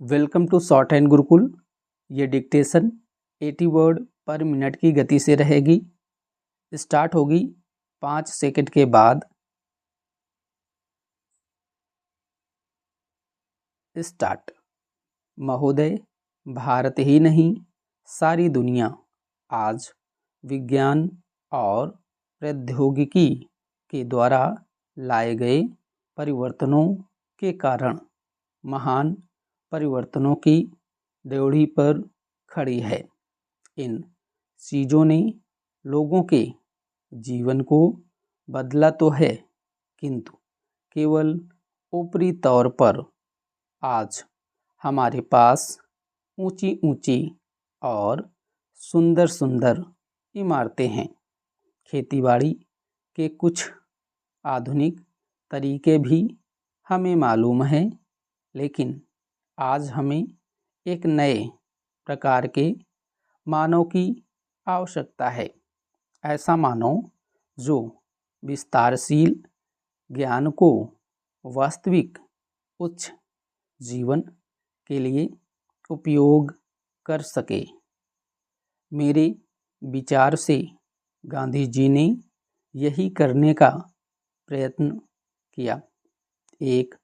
Welcome to shorthand Gurukul. ये dictation 80 word पर minute की गति से रहेगी। स्टार्ट होगी 5 सेकंड के बाद। स्टार्ट। महोदय, भारत ही नहीं सारी दुनिया आज विज्ञान और प्रौद्योगिकी के द्वारा लाए गए परिवर्तनों के कारण महान परिवर्तनों की ड्योढ़ी पर खड़ी है। इन चीज़ों ने लोगों के जीवन को बदला तो है, किंतु केवल ऊपरी तौर पर। आज हमारे पास ऊंची ऊंची और सुंदर सुंदर इमारतें हैं। खेतीबाड़ी के कुछ आधुनिक तरीके भी हमें मालूम हैं, लेकिन आज हमें एक नए प्रकार के मानव की आवश्यकता है। ऐसा मानव जो विस्तारशील ज्ञान को वास्तविक उच्च जीवन के लिए उपयोग कर सके। मेरे विचार से गांधी जी ने यही करने का प्रयत्न किया, एक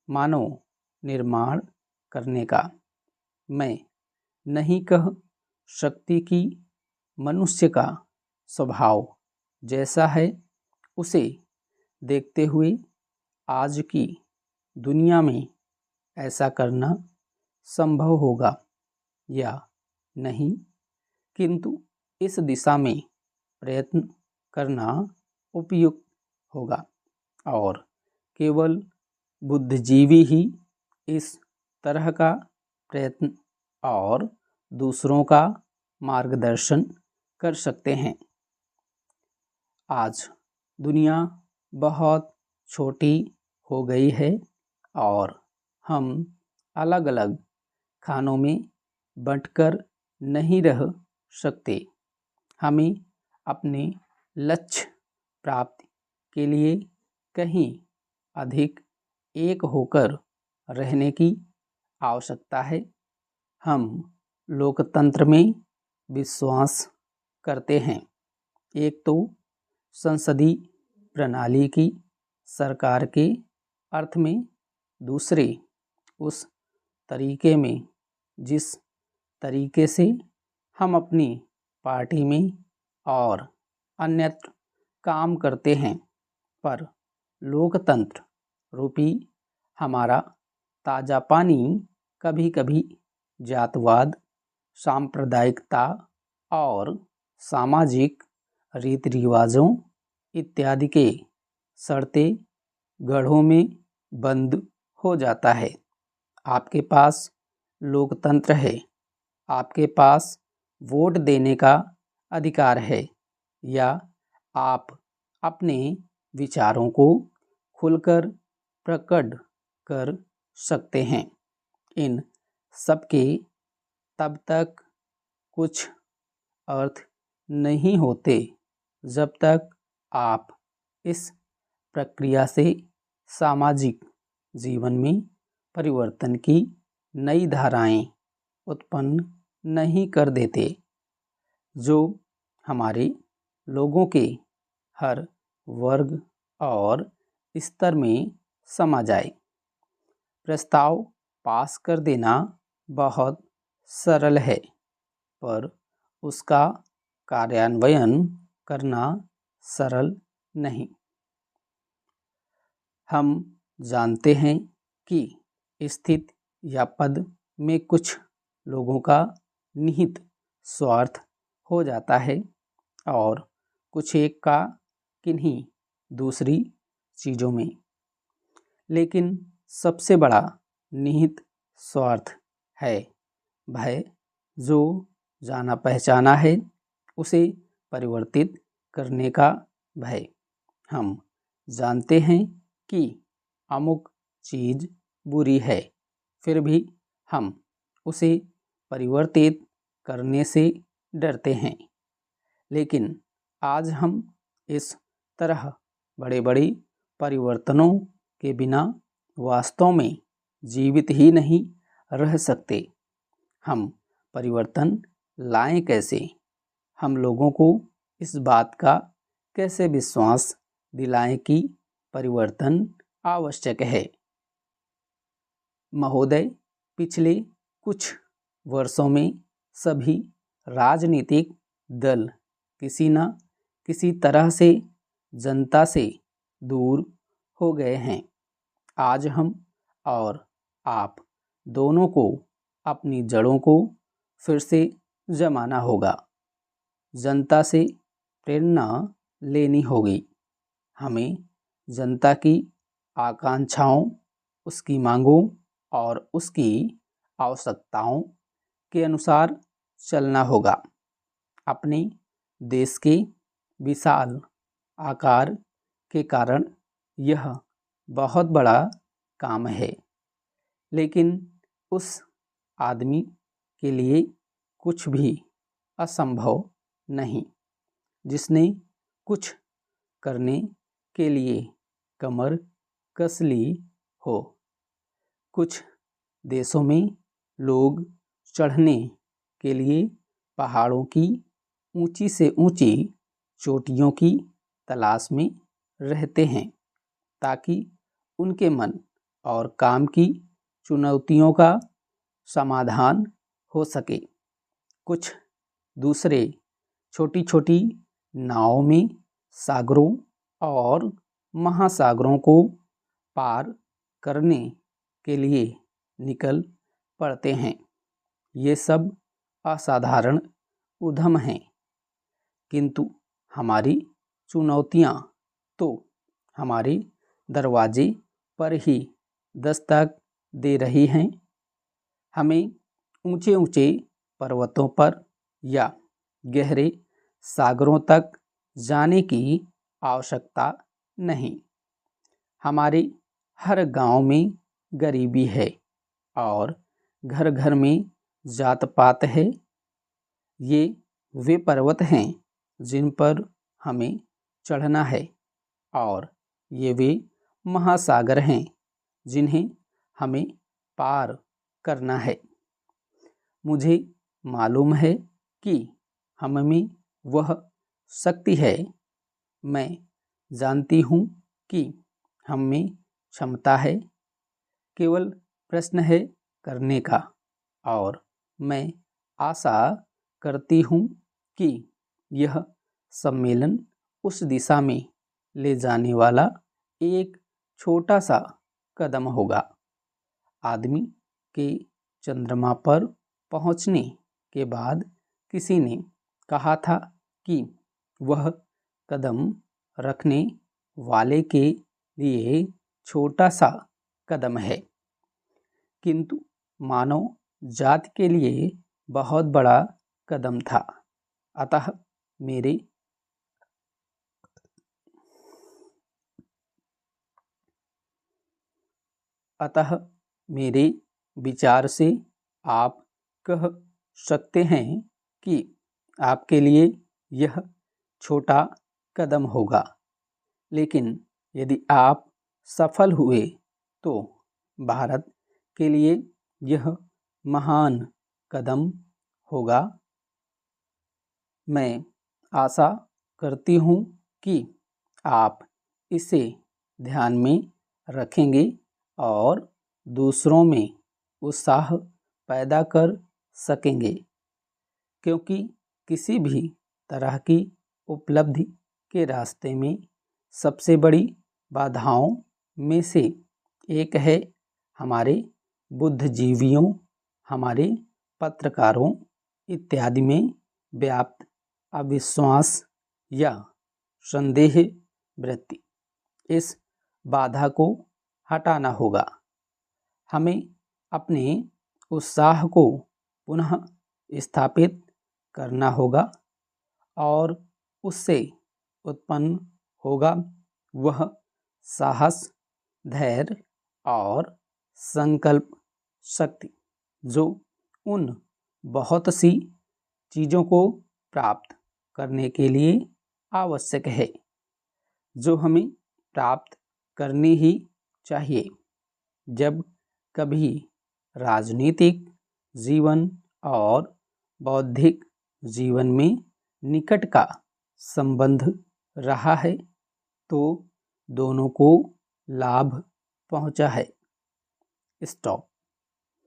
मानव निर्माण करने का। मैं नहीं कह सकती कि मनुष्य का स्वभाव जैसा है उसे देखते हुए आज की दुनिया में ऐसा करना संभव होगा या नहीं, किंतु इस दिशा में प्रयत्न करना उपयुक्त होगा और केवल बुद्धिजीवी ही इस तरह का प्रयत्न और दूसरों का मार्गदर्शन कर सकते हैं। आज दुनिया बहुत छोटी हो गई है और हम अलग अलग खानों में बंटकर नहीं रह सकते। हमें अपने लक्ष्य प्राप्ति के लिए कहीं अधिक एक होकर रहने की आवश्यकता है। हम लोकतंत्र में विश्वास करते हैं। एक तो संसदीय प्रणाली की सरकार के अर्थ में, दूसरे उस तरीके में जिस तरीके से हम अपनी पार्टी में और अन्यत्र काम करते हैं। पर लोकतंत्र रूपी हमारा ताज़ा पानी कभी कभी जातवाद, सांप्रदायिकता और सामाजिक रीति रिवाजों इत्यादि के सड़ते गड्ढों में बंद हो जाता है। आपके पास लोकतंत्र है, आपके पास वोट देने का अधिकार है, या आप अपने विचारों को खुलकर प्रकट कर सकते हैं। इन सबके तब तक कुछ अर्थ नहीं होते जब तक आप इस प्रक्रिया से सामाजिक जीवन में परिवर्तन की नई धाराएं उत्पन्न नहीं कर देते, जो हमारे लोगों के हर वर्ग और स्तर में समा जाए। प्रस्ताव पास कर देना बहुत सरल है, पर उसका कार्यान्वयन करना सरल नहीं। हम जानते हैं कि स्थिति या पद में कुछ लोगों का निहित स्वार्थ हो जाता है और कुछ एक का किन्हीं दूसरी चीज़ों में। लेकिन सबसे बड़ा निहित स्वार्थ है भय, जो जाना पहचाना है उसे परिवर्तित करने का भय। हम जानते हैं कि अमुक चीज़ बुरी है, फिर भी हम उसे परिवर्तित करने से डरते हैं। लेकिन आज हम इस तरह बड़े बड़े परिवर्तनों के बिना वास्तव में जीवित ही नहीं रह सकते। हम परिवर्तन लाएं कैसे? हम लोगों को इस बात का कैसे विश्वास दिलाएं कि परिवर्तन आवश्यक है? महोदय, पिछले कुछ वर्षों में सभी राजनीतिक दल किसी न किसी तरह से जनता से दूर हो गए हैं। आज हम और आप दोनों को अपनी जड़ों को फिर से जमाना होगा। जनता से प्रेरणा लेनी होगी। हमें जनता की आकांक्षाओं, उसकी मांगों और उसकी आवश्यकताओं के अनुसार चलना होगा। अपने देश के विशाल आकार के कारण यह बहुत बड़ा काम है, लेकिन उस आदमी के लिए कुछ भी असंभव नहीं जिसने कुछ करने के लिए कमर कस ली हो। कुछ देशों में लोग चढ़ने के लिए पहाड़ों की ऊंची से ऊंची चोटियों की तलाश में रहते हैं ताकि उनके मन और काम की चुनौतियों का समाधान हो सके। कुछ दूसरे छोटी छोटी नावों में सागरों और महासागरों को पार करने के लिए निकल पड़ते हैं। ये सब असाधारण उद्यम हैं, किंतु हमारी चुनौतियां तो हमारे दरवाजे पर ही दस्तक दे रही हैं। हमें ऊंचे ऊंचे पर्वतों पर या गहरे सागरों तक जाने की आवश्यकता नहीं। हमारे हर गांव में गरीबी है और घर घर में जात पात है। ये वे पर्वत हैं जिन पर हमें चढ़ना है और ये वे महासागर हैं जिन्हें हमें पार करना है। मुझे मालूम है कि हम में वह शक्ति है। मैं जानती हूँ कि हम में क्षमता है। केवल प्रश्न है करने का, और मैं आशा करती हूँ कि यह सम्मेलन उस दिशा में ले जाने वाला एक छोटा सा कदम होगा। आदमी के चंद्रमा पर पहुँचने के बाद किसी ने कहा था कि वह कदम रखने वाले के लिए छोटा सा कदम है, किंतु मानव जाति के लिए बहुत बड़ा कदम था। अतः मेरे विचार से आप कह सकते हैं कि आपके लिए यह छोटा कदम होगा, लेकिन यदि आप सफल हुए तो भारत के लिए यह महान कदम होगा। मैं आशा करती हूँ कि आप इसे ध्यान में रखेंगे और दूसरों में उत्साह पैदा कर सकेंगे, क्योंकि किसी भी तरह की उपलब्धि के रास्ते में सबसे बड़ी बाधाओं में से एक है हमारे बुद्धिजीवियों, हमारे पत्रकारों इत्यादि में व्याप्त अविश्वास या संदेह वृत्ति। इस बाधा को हटाना होगा। हमें अपने उत्साह को पुनः स्थापित करना होगा और उससे उत्पन्न होगा वह साहस, धैर्य और संकल्प शक्ति जो उन बहुत सी चीज़ों को प्राप्त करने के लिए आवश्यक है जो हमें प्राप्त करनी ही चाहिए। जब कभी राजनीतिक जीवन और बौद्धिक जीवन में निकट का संबंध रहा है तो दोनों को लाभ पहुंचा है। स्टॉप।